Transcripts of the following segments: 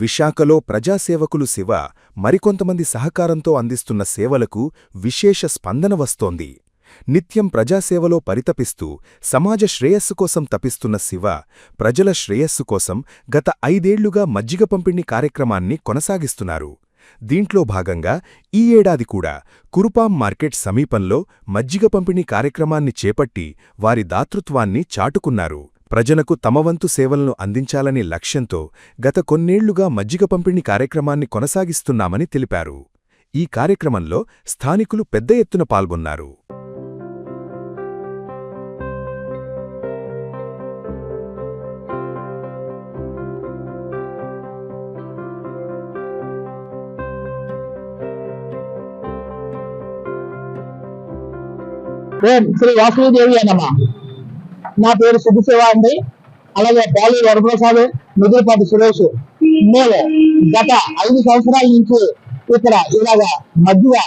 విశాఖలో ప్రజాసేవకులు శివ మరికొంతమంది సహకారంతో అందిస్తున్న సేవలకు విశేష స్పందన వస్తోంది. నిత్యం ప్రజాసేవలో పరితపిస్తూ సమాజ శ్రేయస్సు కోసం తపిస్తున్న శివ ప్రజల శ్రేయస్సు కోసం గత 5 ఏళ్లుగా మజ్జిగ పంపిణీ కార్యక్రమాన్ని కొనసాగిస్తున్నారు. దీంట్లో భాగంగా ఈ ఏడాది కూడా కురుపాం మార్కెట్ సమీపంలో మజ్జిగ పంపిణీ కార్యక్రమాన్ని చేపట్టి వారి దాతృత్వాన్ని చాటుకున్నారు. ప్రజలకు తమ వంతు సేవలను అందించాలనే లక్ష్యంతో గత కొన్నేళ్లుగా మజ్జిగ పంపిణీ కార్యక్రమాన్ని కొనసాగిస్తున్నామని తెలిపారు. ఈ కార్యక్రమంలో స్థానికులు పెద్ద ఎత్తున పాల్గొన్నారు. శ్రీ వాసుదేవి అన్నమా. నా పేరు సిద్ధిశివ అండి. అలాగే పాలి వరప్రసాద్, మిదిలిపాటి సురేష్. మేము గత 5 సంవత్సరాల నుంచి ఇక్కడ ఇలాగా మధ్య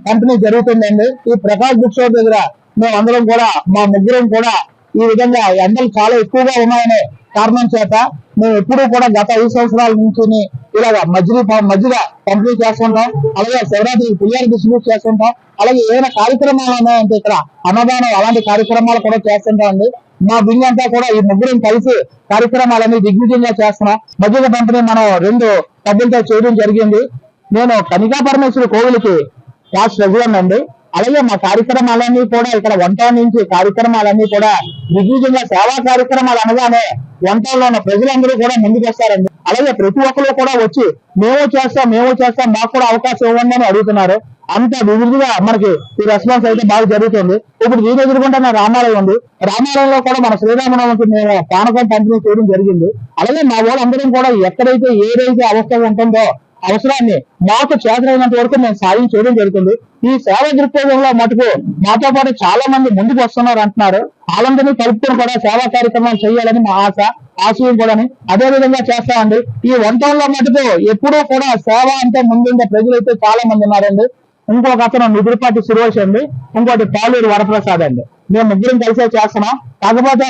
కంపెనీ జరుగుతుందండి. ఈ ప్రకాష్ బుక్ స్టోర్ దగ్గర మేము అందరం కూడా మా ముగ్గురం కూడా ఈ విధంగా ఎండలు చాలా ఎక్కువగా ఉన్నాయనే కారణం చేత మేము ఎప్పుడూ కూడా గత 5 సంవత్సరాల నుంచి ఇలాగ మజ్జిగ పంపిణీ చేస్తుంటాం. అలాగే శివరాత్రి పులిహార డిస్ట్రిబ్యూట్ చేస్తుంటాం. అలాగే ఏదైనా కార్యక్రమాలు ఉన్నాయంటే ఇక్కడ అన్నదానం అలాంటి కార్యక్రమాలు కూడా చేస్తుంటాం అండి. మా బింగ్ అంతా కూడా ఈ ముగ్గురం కలిసి కార్యక్రమాలన్నీ దిగ్విజయంగా చేస్తున్నాం. మజ్జిగ పంపిణీ మనం 2 డబ్బులతో చేయడం జరిగింది. నేను కనికా పరమేశ్వరి కోవిలికి క్లాస్ ప్రెసిడెంట్ అండి. అలాగే మా కార్యక్రమాలన్నీ కూడా ఇక్కడ వంట నుంచి కార్యక్రమాలన్నీ కూడా దిగ్విజయంగా సేవా కార్యక్రమాలు అనగానే వంటల్లో ఉన్న ప్రజలందరూ కూడా ముందుకు వస్తారండి. అలాగే ప్రతి ఒక్కరు కూడా వచ్చి మేము చేస్తాం మాకు కూడా అవకాశం ఇవ్వండి అని అడుగుతున్నారు. అంత వివిధగా మనకి ఈ రెస్పాన్స్ అయితే బాగా జరుగుతుంది. ఇప్పుడు దీని ఎదుర్కొంటున్న రామాలయం ఉంది. రామాలయంలో కూడా మన శ్రీరామనవమికి మేము పానకం పంపిణీ చేయడం జరిగింది. అలాగే మా వాళ్ళందరం కూడా ఎక్కడైతే ఏదైతే అవసరం ఉంటుందో అవసరాన్ని మాకు చేతనైనంత వరకు మేము సాయం చేయడం జరుగుతుంది. ఈ సేవ దృక్పథంలో మటుకు మాతో పాటు చాలా మంది ముందుకు వస్తున్నారు అంటున్నారు. వాళ్ళందరినీ కలుపుకొని కూడా సేవా కార్యక్రమాలు చేయాలని మా ఆశయం కూడా అదే విధంగా చేస్తామండి. ఈ వంటల్లో మటుకు ఎప్పుడూ కూడా సేవ అంటే ముందుండే ప్రజలైతే చాలా మంది ఉన్నారండి. ఇంకొక అతను మిదిలిపాటి సురేష్ అండి, ఇంకోటి పాలూరు వరప్రసాద్ అండి. మేము ముగ్గురం కలిసే చేస్తున్నాం. కాకపోతే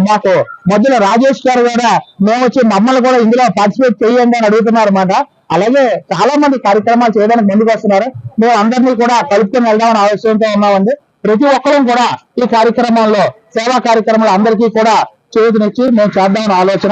మాకు మధ్యలో రాజేష్ గారు కూడా మేము వచ్చి మమ్మల్ని కూడా ఇందులో పార్టిసిపేట్ చేయండి అని అడుగుతున్నారు అన్నమాట. అలాగే చాలా మంది కార్యక్రమాలు చేయడానికి ముందుకు వస్తున్నారు. మేము అందరినీ కూడా కలుపుకొని వెళ్దామని ఆలోచనతో ఉన్నామండి. ప్రతి ఒక్కరూ కూడా ఈ కార్యక్రమాల్లో సేవా కార్యక్రమాలు అందరికీ కూడా చేతునిచ్చి మేము చేద్దామని ఆలోచన.